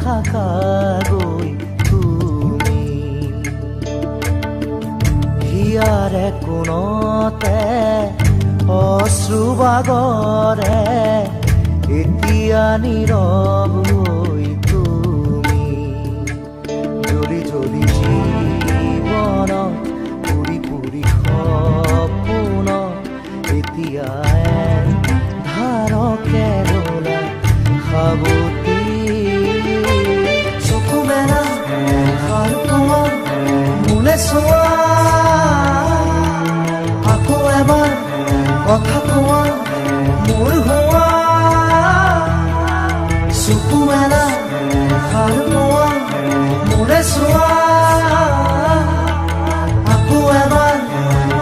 থাকাগৈ তুমি হিয়াৰে কোণতে অশ্ৰুবাগৰে এতিয়া নীৰৱ হৈ তুমি জ্বলি জ্বলি জীৱনত পুৰি পুৰি সপোনত এতিয়া ধাৰকে ৰলা সাৱতি চকু মেলা সাৰ পোৱা মোলে চোৱা আকৌ এবাৰ কথা কোৱা মোৰ হোৱা চকু মেলা সাৰ পোৱা মোলে চোৱা আকৌ এবাৰ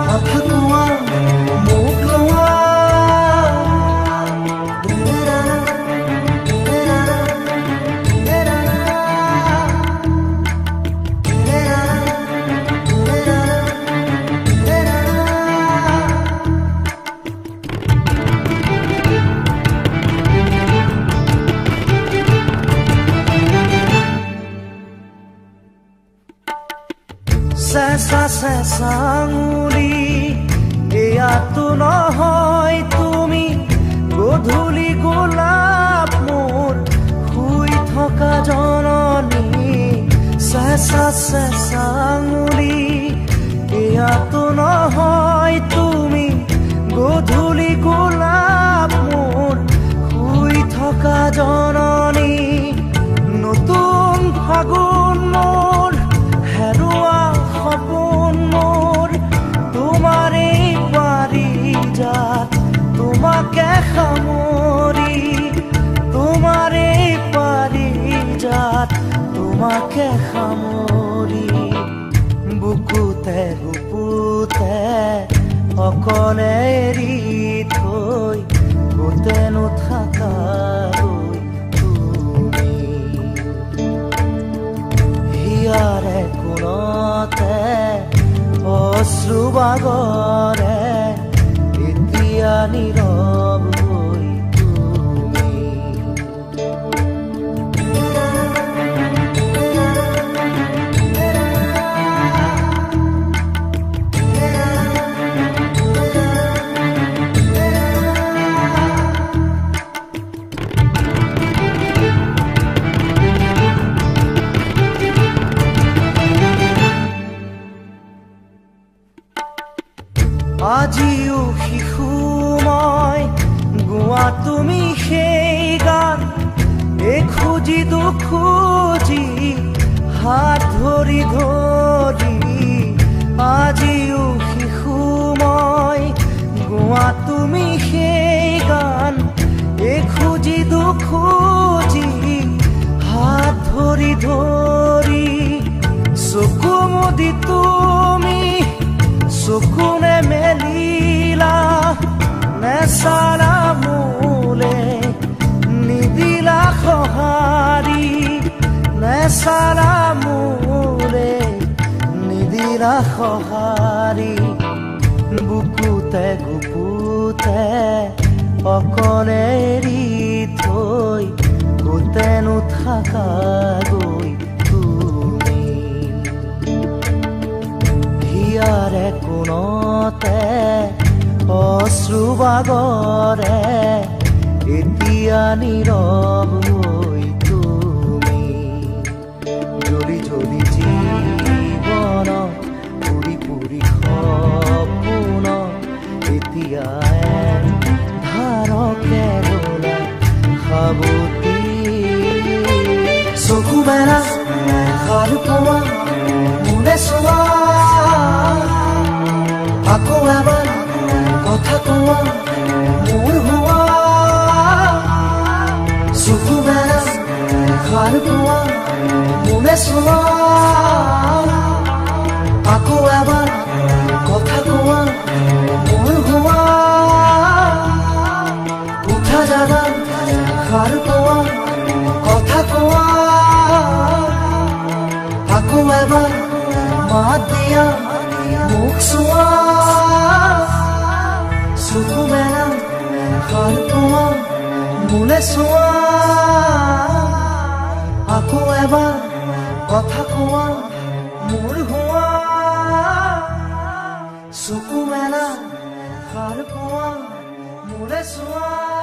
কথা কোৱা মোক লোৱা চেঁচা চেঁচা আঙুলি এয়াতো নহয় তুমি গধূলি গোলাপ মোৰ শুই থকা জননী চেঁচা চেঁচা আঙুলি এয়াতো নহয় তুমি গধূলি গোলাপ মোৰ শুই থকা জননী নতুন ফাগুন মোৰ হেৰুৱা সপোন মোৰ তোমাৰে পাৰিজাত তোমাকে সামৰি তোমাৰে পাৰিজাত তোমাকে সামৰি বুকুতে গুপুতে অকলে এৰি থৈ গোটেনো থাকাগৈ তুমি হিয়াৰে কোণতে অশ্ৰুবাগৰে এতিয়া নীৰৱ হৈ তুমি আজিও শিশু মই গোৱা তুমি সেই গান এখুজি দুখুজি হাত ধৰি ধৰি আজিও শিশু মই গোৱা তুমি সেই গান এখুজি দুখুজি হাত ধৰি ধৰি চকু মুদি তুমি চকুনে মেলিলা নেচালা মোলে নিদিলা সঁহাৰি নেচালা মোলে নিদিলা সঁহাৰি বুকুতে গুপুতে অকলে এৰি থৈ গোটেনো থাকাগৈ তুমি হিয়াৰে কোণতে অশ্ৰুবাগৰে এতিয়া নীৰৱ হৈ তুমি জ্বলি জ্বলি জীৱনত পুৰি পুৰি সপোনত এতিয়া ধাৰকে ৰলা সাৱতি চকু মেলা সাৰ পোৱা মোলে চোৱা আকৌ এবাৰ কথা কোৱা মোৰ হোৱা চকু মেলা সাৰ পোৱা মোলে চোৱা আকৌ এবাৰ কথা কোৱা মোৰ হোৱা উঠা জাগা সাৰ পোৱা কথা কোৱা আকৌ এবাৰ মাত দিয়া মুখ চোৱা চকু মেলা সাৰ পোৱা মোলে চোৱা আকৌ এবাৰ কথা কোৱা মোৰ হোৱা চকু মেলা সাৰ পোৱা মোৰে চোৱা